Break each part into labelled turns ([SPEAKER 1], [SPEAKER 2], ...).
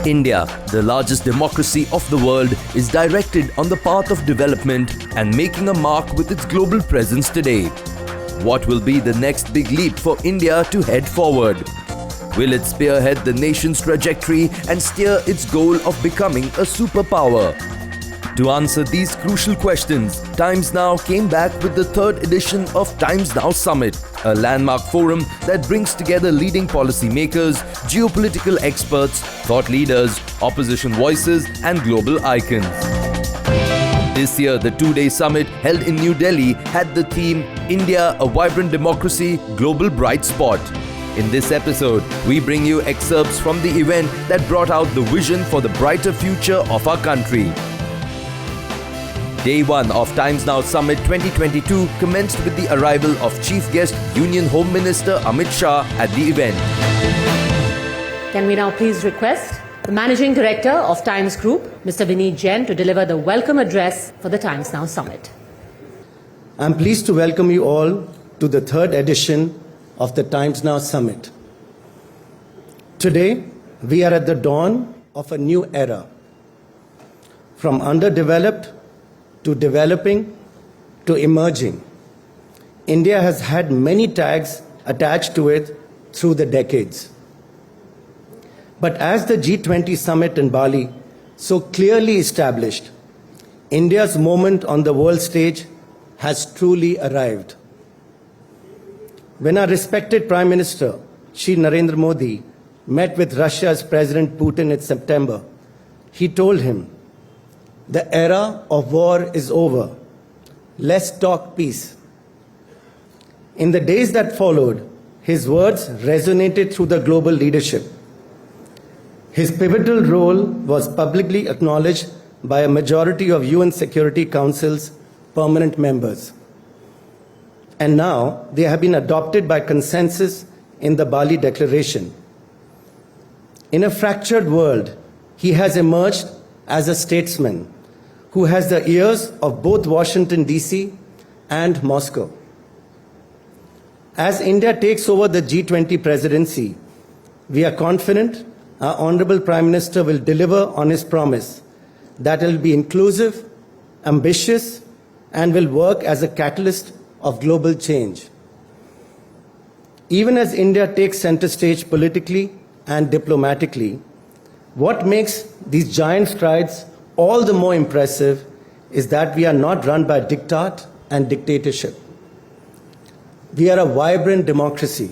[SPEAKER 1] India, the largest democracy of the world, is directed on the path of development and making a mark with its global presence today. What will be the next big leap for India to head forward? Will it spearhead the nation's trajectory and steer its goal of becoming a superpower? To answer these crucial questions, Times Now came back with the third edition of Times Now Summit, a landmark forum that brings together leading policymakers, geopolitical experts, thought leaders, opposition voices, and global icons. This year, the two-day summit held in New Delhi had the theme India, a Vibrant Democracy, Global Bright Spot. In this episode, we bring you excerpts from the event that brought out the vision for the brighter future of our country. Day 1 of Times Now Summit 2022 commenced with the arrival of Chief Guest Union Home Minister Amit Shah at the event.
[SPEAKER 2] Can we now please request the Managing Director of Times Group, Mr. Vineet Jain, to deliver the welcome address for the Times Now Summit.
[SPEAKER 3] I'm pleased to welcome you all to the third edition of the Times Now Summit. Today, we are at the dawn of a new era. From underdeveloped to developing to emerging, India has had many tags attached to it through the decades. But as the G20 summit in Bali so clearly established, India's moment on the world stage has truly arrived. When our respected Prime Minister, Shri Narendra Modi, met with Russia's President Putin in September, he told him, "The era of war is over. Let's talk peace." In the days that followed, his words resonated through the global leadership. His pivotal role was publicly acknowledged by a majority of UN Security Council's permanent members. And now they have been adopted by consensus in the Bali Declaration. In a fractured world, he has emerged as a statesman who has the ears of both Washington, D.C. and Moscow. As India takes over the G20 presidency, we are confident our Honorable Prime Minister will deliver on his promise that it will be inclusive, ambitious, and will work as a catalyst of global change. Even as India takes center stage politically and diplomatically, what makes these giant strides all the more impressive is that we are not run by diktat and dictatorship. We are a vibrant democracy.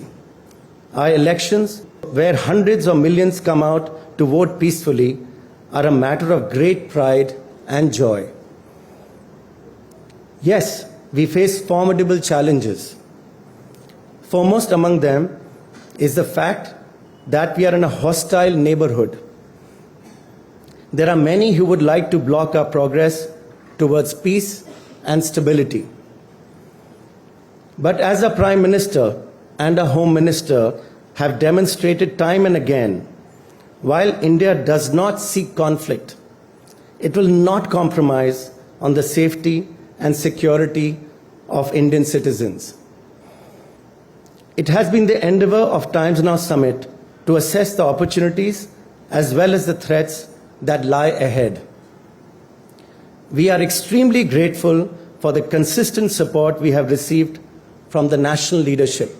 [SPEAKER 3] Our elections, where hundreds of millions come out to vote peacefully, are a matter of great pride and joy. Yes, we face formidable challenges. Foremost among them is the fact that we are in a hostile neighborhood. There are many who would like to block our progress towards peace and stability. But as a Prime Minister and a Home Minister have demonstrated time and again, while India does not seek conflict, it will not compromise on the safety and security of Indian citizens. It has been the endeavor of Times Now Summit to assess the opportunities as well as the threats that lie ahead. We are extremely grateful for the consistent support we have received from the national leadership.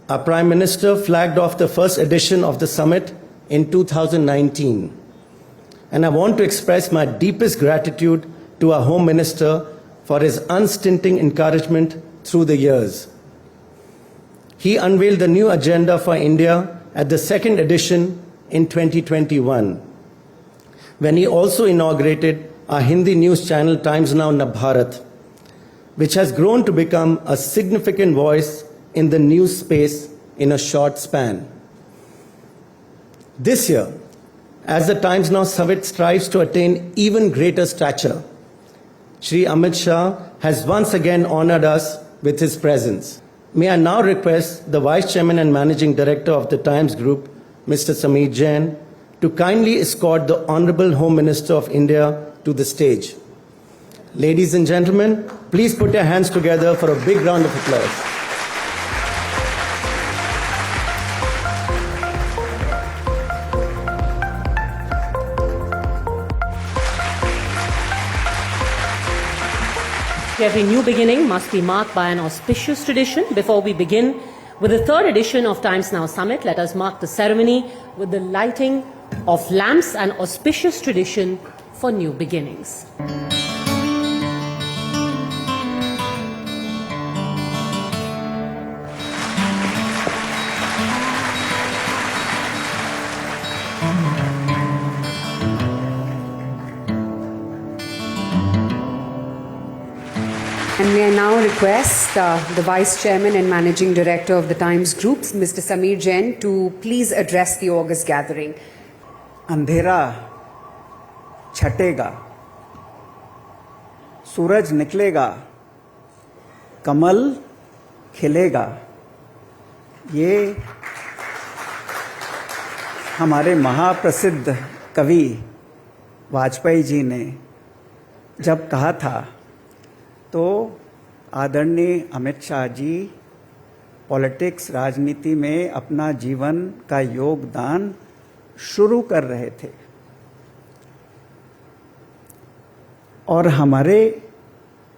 [SPEAKER 3] Our Prime Minister flagged off the first edition of the summit in 2019, and I want to express my deepest gratitude to our Home Minister for his unstinting encouragement through the years. He unveiled the new agenda for India at the second edition in 2021, when he also inaugurated our Hindi news channel Times Now Navbharat, which has grown to become a significant voice in the news space in a short span. This year, as the Times Now Summit strives to attain even greater stature, Shri Amit Shah has once again honored us with his presence. May I now request the Vice Chairman and Managing Director of the Times Group, Mr. Sameer Jain, to kindly escort the Honorable Home Minister of India to the stage. Ladies and gentlemen, please put your hands together for a big round of applause.
[SPEAKER 2] Every new beginning must be marked by an auspicious tradition. Before we begin with the third edition of Times Now Summit, let us mark the ceremony with the lighting of lamps, an auspicious tradition for new beginnings.
[SPEAKER 4] And may I now request the Vice Chairman and Managing Director of the Times Group, Mr. Sameer Jain, to please address the August gathering.
[SPEAKER 5] अंधेरा छटेगा, सूरज निकलेगा, कमल खिलेगा। ये हमारे महाप्रसिद्ध कवि वाजपेयी जी ने जब कहा था, तो आदरणीय अमित शाह जी पॉलिटिक्स राजनीति में अपना जीवन का योगदान शुरू कर रहे थे और हमारे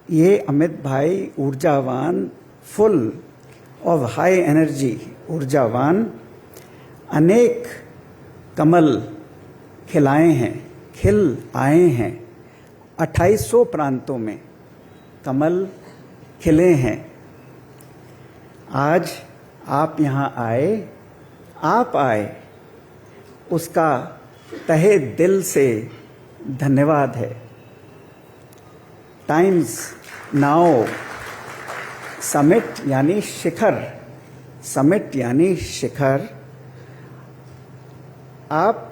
[SPEAKER 5] ये अमित भाई ऊर्जावान, फुल ऑफ हाई एनर्जी ऊर्जावान, अनेक कमल खिलाए हैं, खिल आए हैं। 2800 प्रांतों में कमल खिले हैं। आज आप यहाँ आए, आप आए, उसका तहे दिल से धन्यवाद है। टाइम्स नाउ समिट यानी शिखर, समिट यानी शिखर, आप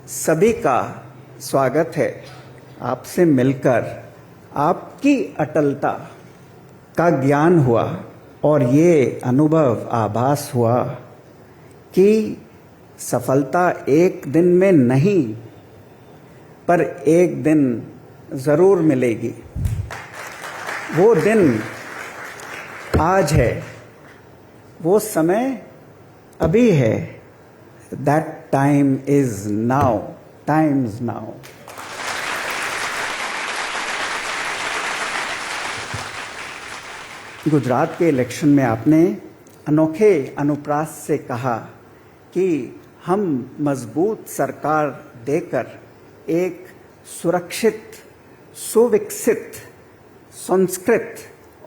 [SPEAKER 5] सभी का स्वागत है। आपसे मिलकर आपकी अटलता का ज्ञान हुआ और ये अनुभव आभास हुआ कि सफलता एक दिन में नहीं, पर एक दिन जरूर मिलेगी। वो दिन आज है, वो समय अभी है। That time is now. Times now. Gujarat के इलेक्शन में आपने अनोखे अनुप्रास से कहा कि हम मजबूत सरकार देकर एक सुरक्षित, सुविकसित, संस्कृत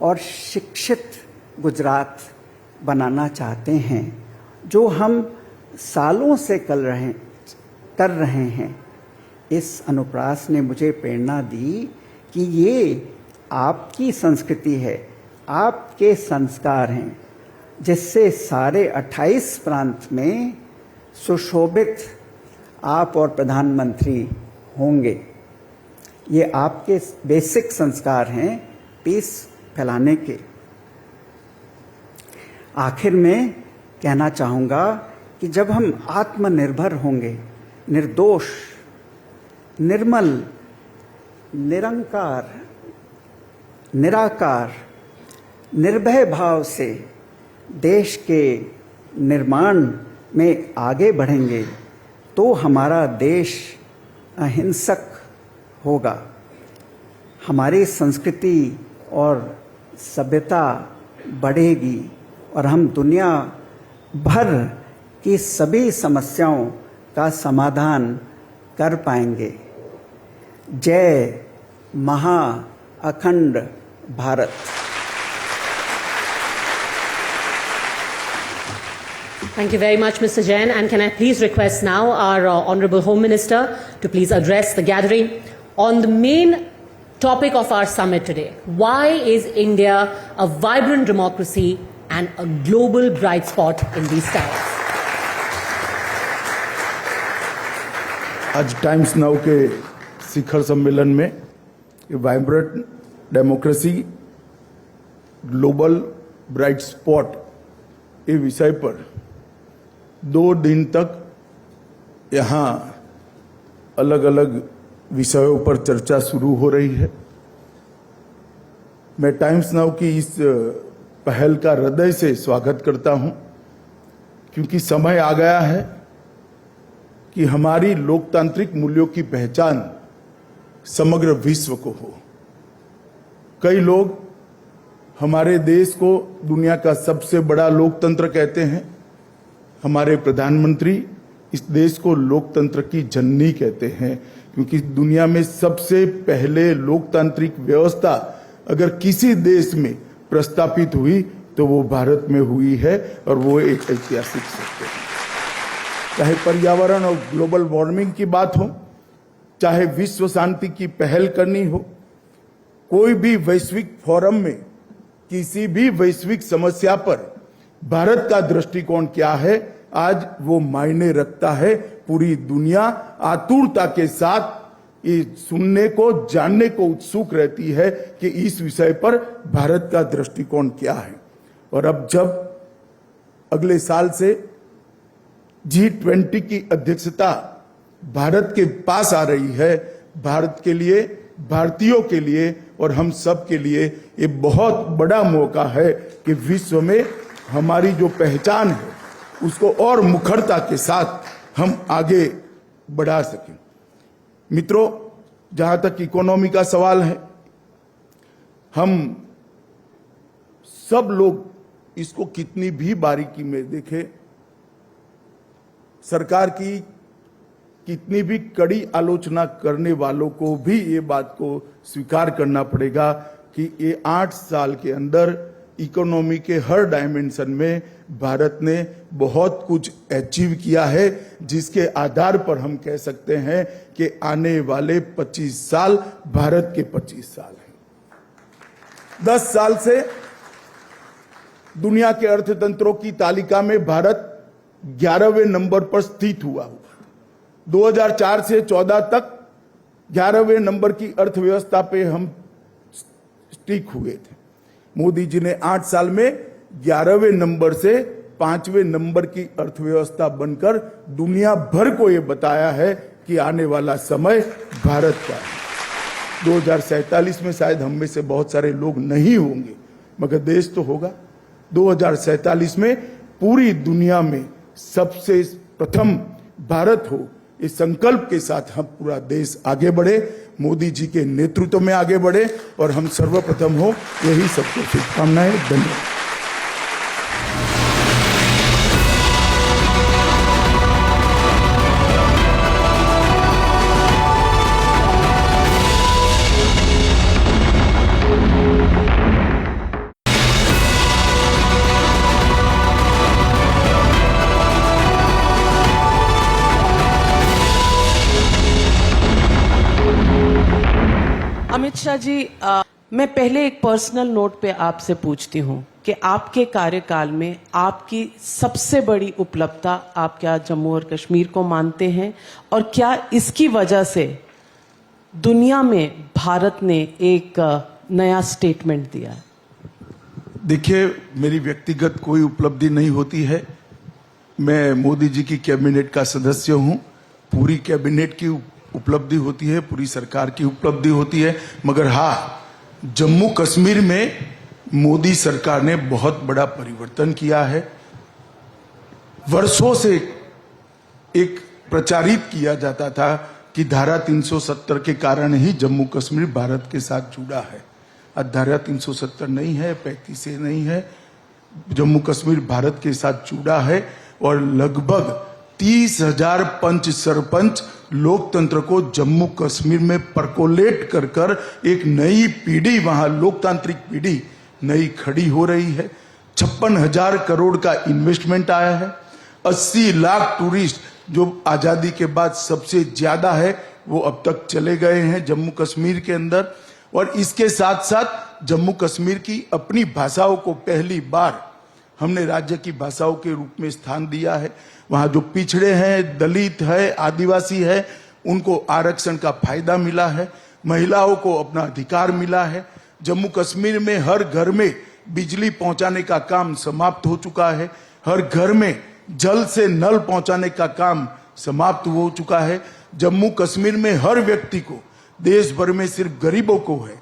[SPEAKER 5] और शिक्षित गुजरात बनाना चाहते हैं, जो हम सालों से कर रहे हैं। इस अनुप्रास ने मुझे प्रेरणा दी कि ये आपकी संस्कृति है, आपके संस्कार हैं, जिससे सारे 28 प्रांत में सुशोभित आप और प्रधानमंत्री होंगे। ये आपके बेसिक संस्कार हैं पीस फैलाने के। आखिर में कहना चाहूँगा कि जब हम आत्मनिर्भर होंगे, निर्दोष, निर्मल, निरंकार, निराकार, निर्भय भाव से देश के निर्माण में आगे बढ़ेंगे, तो हमारा देश अहिंसक होगा। हमारी संस्कृति और सभ्यता बढ़ेगी और हम दुनिया भर की सभी समस्याओं का समाधान कर पाएंगे। जय महा अखंड Bharat.
[SPEAKER 2] Thank you very much, Mr. Jain. And can I please request now our Honourable Home Minister to please address the gathering on the main topic of our summit today. Why is India a vibrant democracy and a global bright spot in these times?
[SPEAKER 6] आज times now के शिखर सम्मेलन में vibrant democracy, global bright spot ये विषय पर 2 दिन तक यहाँ अलग अलग विषयों पर चर्चा शुरू हो रही है। मैं टाइम्स नाउ की इस पहल का हृदय से स्वागत करता हूं, क्योंकि समय आ गया है कि हमारी लोकतांत्रिक मूल्यों की पहचान समग्र विश्व को हो। कई लोग हमारे देश को दुनिया का सबसे बड़ा लोकतंत्र कहते हैं। हमारे प्रधानमंत्री इस देश को लोकतंत्र की जननी कहते हैं, क्योंकि दुनिया में सबसे पहले लोकतांत्रिक व्यवस्था अगर किसी देश में प्रस्तापित हुई तो वो भारत में हुई है, और वो एक ऐतिहासिक सत्य है। चाहे पर्यावरण और ग्लोबल वार्मिंग की बात हो, चाहे विश्व शांति की पहल करनी हो, कोई भी वैश्विक फोरम में किसी भी वैश्विक समस्या पर भारत का दृष्टिकोण क्या है, आज वो मायने रखता है। पूरी दुनिया आतुरता के साथ ये सुनने को, जानने को उत्सुक रहती है कि इस विषय पर भारत का दृष्टिकोण क्या है। और अब जब अगले साल से G20 की अध्यक्षता भारत के पास आ रही है, भारत के लिए, भारतीयों के लिए और हम सब के लिए ये बहुत बड़ा मौका है कि विश्व में हमारी जो पहचान है उसको और मुखरता के साथ हम आगे बढ़ा सकें। मित्रों, जहां तक इकोनॉमी का सवाल है, हम सब लोग इसको कितनी भी बारीकी में देखें, सरकार की कितनी भी कड़ी आलोचना करने वालों को भी ये बात को स्वीकार करना पड़ेगा कि ये 8 साल के अंदर इकोनॉमी के हर डायमेंशन में भारत ने बहुत कुछ अचीव किया है, जिसके आधार पर हम कह सकते हैं कि आने वाले 25 साल भारत के 25 साल हैं। 10 साल से दुनिया के अर्थतंत्रों की तालिका में भारत 11वें नंबर पर स्थित हुआ। 2004 से 14 तक 11वें नंबर की अर्थव्यवस्था पे हम स्टिक हुए थे। मोदी जी ने 8 साल में 11वें नंबर से 5वें नंबर की अर्थव्यवस्था बनकर दुनिया भर को ये बताया है कि आने वाला समय भारत का है। 2047 में शायद हम में से बहुत सारे लोग नहीं होंगे, मगर देश तो होगा। 2047 में पूरी दुनिया में सबसे प्रथम भारत हो, इस संकल्प के साथ हम पूरा देश आगे बढ़े, मोदी जी के नेतृत्व में आगे बढ़े और हम सर्वप्रथम हो, यही सबको शुभकामनाएं। धन्यवाद।
[SPEAKER 7] अमित शाह जी, मैं पहले एक पर्सनल नोट पे आपसे पूछती हूँ कि आपके कार्यकाल में आपकी सबसे बड़ी उपलब्धता आप क्या जम्मू और कश्मीर को मानते हैं, और क्या इसकी वजह से दुनिया में भारत ने एक नया स्टेटमेंट दिया है?
[SPEAKER 6] देखिए, मेरी व्यक्तिगत कोई उपलब्धि नहीं होती है। मैं मोदी जी की कैबिनेट का सदस्य हूँ। पूरी कैबिनेट की उपलब्धि होती है, पूरी सरकार की उपलब्धि होती है, मगर हाँ, जम्मू कश्मीर में मोदी सरकार ने बहुत बड़ा परिवर्तन किया है। वर्षों से एक प्रचारित किया जाता था कि धारा 370 के कारण ही जम्मू कश्मीर भारत के साथ जुड़ा है। आज धारा 370 नहीं है, 35 नहीं है, जम्मू कश्मीर भारत के साथ जुड़ा है और लगभग 30,000 पंच सरपंच लोकतंत्र को जम्मू कश्मीर में परकोलेट कर कर एक नई पीढ़ी, वहां लोकतांत्रिक पीढ़ी नई खड़ी हो रही है। 56,000 करोड़ का इन्वेस्टमेंट आया है। 80 लाख टूरिस्ट, जो आजादी के बाद सबसे ज्यादा है, वो अब तक चले गए हैं जम्मू कश्मीर के अंदर। और इसके साथ साथ जम्मू कश्मीर की अपनी भाषाओं को पहली बार हमने राज्य की भाषाओं के रूप में स्थान दिया है। वहां जो पिछड़े हैं, दलित है, आदिवासी है, उनको आरक्षण का फायदा मिला है। महिलाओं को अपना अधिकार मिला है। जम्मू कश्मीर में हर घर में बिजली पहुंचाने का काम समाप्त हो चुका है। हर घर में जल से नल पहुंचाने का काम समाप्त हो चुका है। जम्मू कश्मीर में हर व्यक्ति को, देश भर में सिर्फ गरीबों को है,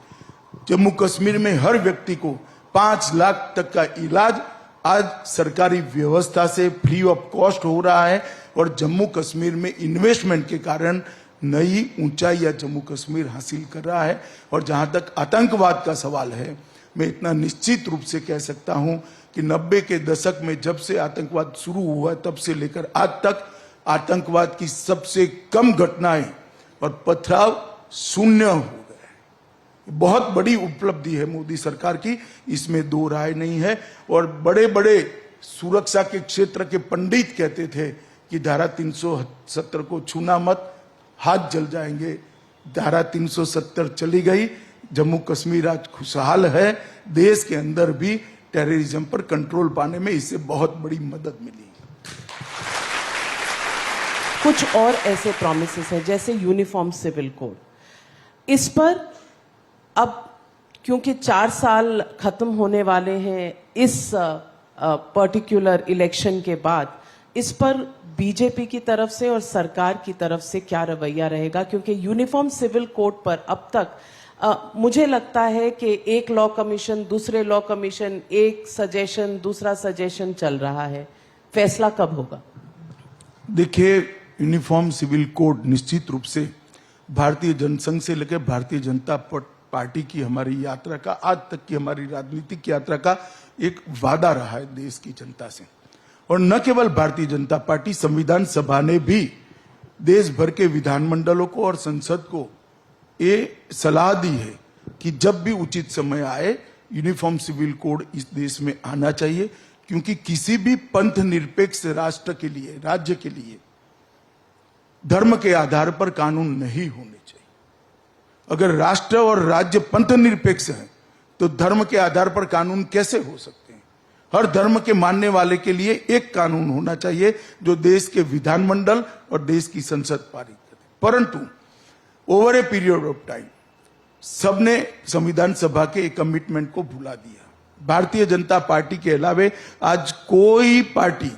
[SPEAKER 6] जम्मू कश्मीर में हर व्यक्ति को 5 लाख तक का इलाज आज सरकारी व्यवस्था से फ्री ऑफ कॉस्ट हो रहा है। और जम्मू कश्मीर में इन्वेस्टमेंट के कारण नई ऊंचाई या जम्मू कश्मीर हासिल कर रहा है। और जहां तक आतंकवाद का सवाल है, मैं इतना निश्चित रूप से कह सकता हूं कि 90 के दशक में जब से आतंकवाद शुरू हुआ तब से लेकर आज तक आतंकवाद की सबसे कम घटनाएं और पथराव शून्य हो गए। बहुत बड़ी उपलब्धि है मोदी सरकार की, इसमें दो राय नहीं है। और बड़े बड़े सुरक्षा के क्षेत्र के पंडित कहते थे कि धारा 370 को छूना मत, हाथ जल जाएंगे। धारा 370 चली गई, जम्मू कश्मीर आज खुशहाल है। देश के अंदर भी टेररिज्म पर कंट्रोल पाने में इससे बहुत बड़ी मदद मिली।
[SPEAKER 7] कुछ और ऐसे प्रॉमिसेस हैं जैसे यूनिफॉर्म सिविल कोड, इस पर अब क्योंकि 4 साल खत्म होने वाले हैं इस पर्टिकुलर इलेक्शन के बाद, इस पर बीजेपी की तरफ से और सरकार की तरफ से क्या रवैया रहेगा? क्योंकि यूनिफॉर्म सिविल कोड पर अब तक मुझे लगता है कि एक लॉ कमीशन, दूसरे लॉ कमीशन, एक सजेशन, दूसरा सजेशन चल रहा है। फैसला कब होगा?
[SPEAKER 6] देखिए, यूनिफॉर्म सिविल कोड निश्चित रूप से भारतीय जनसंघ से लेकर भारतीय जनता पार्टी की हमारी यात्रा का, आज तक की हमारी राजनीतिक यात्रा का एक वादा रहा है देश की जनता से। और न केवल भारतीय जनता पार्टी, संविधान सभा ने भी देश भर के विधानमंडलों को और संसद को ये सलाह दी है कि जब भी उचित समय आए यूनिफॉर्म सिविल कोड इस देश में आना चाहिए, क्योंकि किसी भी पंथ निरपेक्ष राष्ट्र के लिए, राज्य के लिए धर्म के आधार पर कानून नहीं होने चाहिए। अगर राष्ट्र और राज्य पंथ निरपेक्ष है तो धर्म के आधार पर कानून कैसे हो सकते हैं? हर धर्म के मानने वाले के लिए एक कानून होना चाहिए जो देश के विधानमंडल और देश की संसद पारित करे। परंतु over a period of time सबने संविधान सभा के एक कमिटमेंट को भुला दिया। भारतीय जनता पार्टी के अलावे आज कोई पार्टी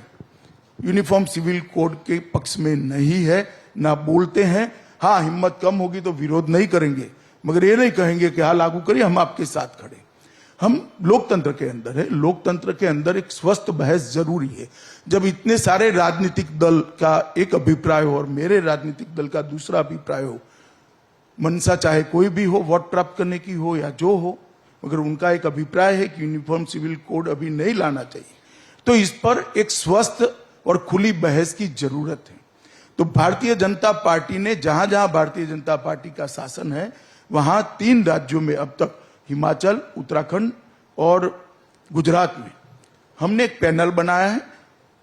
[SPEAKER 6] यूनिफॉर्म सिविल कोड के पक्ष में नहीं है, ना बोलते हैं। हाँ, हिम्मत कम होगी तो विरोध नहीं करेंगे, मगर ये नहीं कहेंगे कि हाँ लागू करिए, हम आपके साथ खड़े। हम लोकतंत्र के अंदर है, लोकतंत्र के अंदर एक स्वस्थ बहस जरूरी है। जब इतने सारे राजनीतिक दल का एक अभिप्राय हो और मेरे राजनीतिक दल का दूसरा अभिप्राय हो, मनसा चाहे कोई भी हो, वोट प्राप्त करने की हो या जो हो, मगर उनका एक अभिप्राय है कि यूनिफॉर्म सिविल कोड अभी नहीं लाना चाहिए, तो इस पर एक स्वस्थ और खुली बहस की जरूरत है। तो भारतीय जनता पार्टी ने जहां जहां भारतीय जनता पार्टी का शासन है वहां 3 राज्यों में अब तक, हिमाचल, उत्तराखंड और गुजरात में, हमने एक पैनल बनाया है।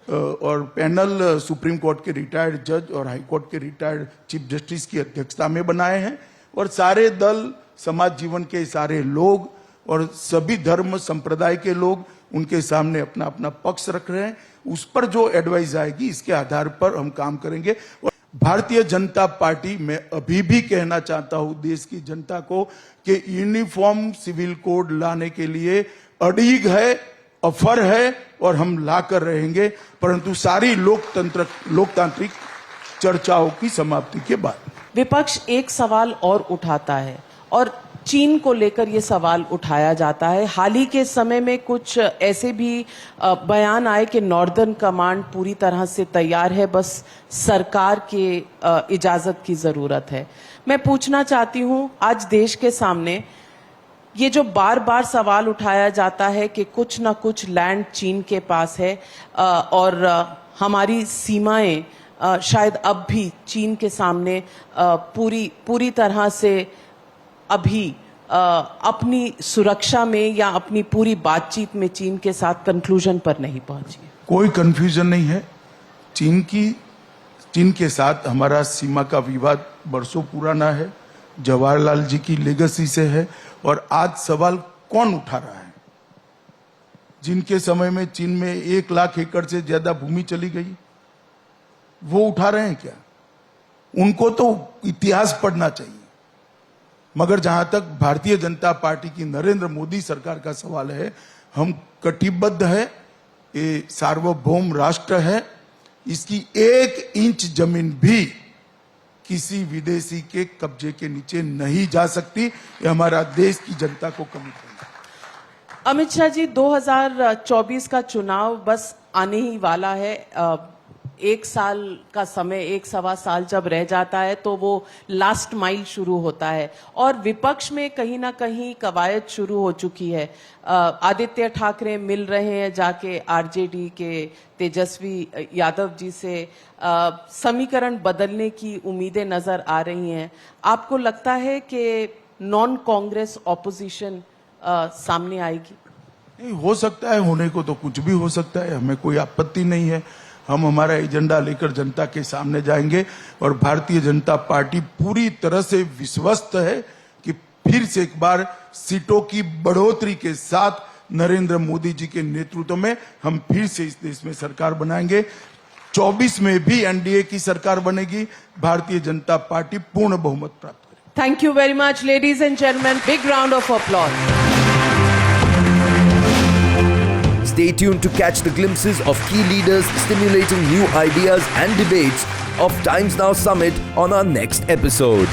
[SPEAKER 6] और पैनल सुप्रीम कोर्ट के रिटायर्ड जज और हाई कोर्ट के रिटायर्ड चीफ जस्टिस की अध्यक्षता में बनाए हैं। और सारे दल, समाज जीवन के सारे लोग और सभी धर्म संप्रदाय के लोग उनके सामने अपना अपना पक्ष रख रहे हैं। उस पर जो एडवाइस आएगी इसके आधार पर हम काम करेंगे। और भारतीय जनता पार्टी, मैं अभी भी कहना चाहता हूं देश की जनता को कि यूनिफॉर्म सिविल कोड लाने के लिए अड़िग है, ऑफर है और हम लाकर रहेंगे, परंतु सारी लोकतांत्रिक चर्चाओं की समाप्ति के बाद।
[SPEAKER 7] विपक्ष एक सवाल और उठाता है और चीन को लेकर ये सवाल उठाया जाता है। हाल ही के समय में कुछ ऐसे भी बयान आए कि नॉर्दर्न कमांड पूरी तरह से तैयार है, बस सरकार के इजाजत की जरूरत है। मैं पूछना चाहती हूं, आज देश के सामने ये जो बार बार सवाल उठाया जाता है कि कुछ ना कुछ लैंड चीन के पास है और हमारी सीमाएं शायद अब भी चीन के सामने पूरी तरह से अभी अपनी सुरक्षा में या अपनी पूरी बातचीत में चीन के साथ कंक्लूजन पर नहीं पहुंची है।
[SPEAKER 6] कोई कंफ्यूजन नहीं है। चीन के साथ हमारा सीमा का विवाद बरसों पुराना है, जवाहरलाल जी की लेगेसी से है। और आज सवाल कौन उठा रहा है? जिनके समय में चीन में 1 लाख एकड़ से ज्यादा भूमि चली गई, वो उठा रहे हैं क्या? उनको तो इतिहास पढ़ना चाहिए। मगर जहां तक भारतीय जनता पार्टी की, नरेंद्र मोदी सरकार का सवाल है, हम कटिबद्ध है, ये सार्वभौम राष्ट्र है, इसकी 1 इंच जमीन भी किसी विदेशी के कब्जे के नीचे नहीं जा सकती। ये हमारा देश की जनता को कमिटमेंट है।
[SPEAKER 7] अमित शाह जी, 2024 का चुनाव बस आने ही वाला है। एक साल का समय, एक सवा साल जब रह जाता है तो वो लास्ट माइल शुरू होता है और विपक्ष में कहीं ना कहीं कवायद शुरू हो चुकी है। आदित्य ठाकरे मिल रहे हैं जाके आरजेडी के तेजस्वी यादव जी से, समीकरण बदलने की उम्मीदें नजर आ रही हैं। आपको लगता है कि नॉन कांग्रेस ऑपोजिशन सामने आएगी?
[SPEAKER 6] नहीं, हो सकता है, होने को तो कुछ भी हो सकता है, हमें कोई आपत्ति नहीं है। हम हमारा एजेंडा लेकर जनता के सामने जाएंगे और भारतीय जनता पार्टी पूरी तरह से विश्वस्त है कि फिर से एक बार सीटों की बढ़ोतरी के साथ नरेंद्र मोदी जी के नेतृत्व में हम फिर से इस देश में सरकार बनाएंगे। 24 में भी एनडीए की सरकार बनेगी, भारतीय जनता पार्टी पूर्ण बहुमत प्राप्त करेगी।
[SPEAKER 7] Thank you very much, ladies and gentlemen. Big round of applause.
[SPEAKER 1] Stay tuned to catch the glimpses of key leaders stimulating new ideas and debates of Times Now Summit on our next episode.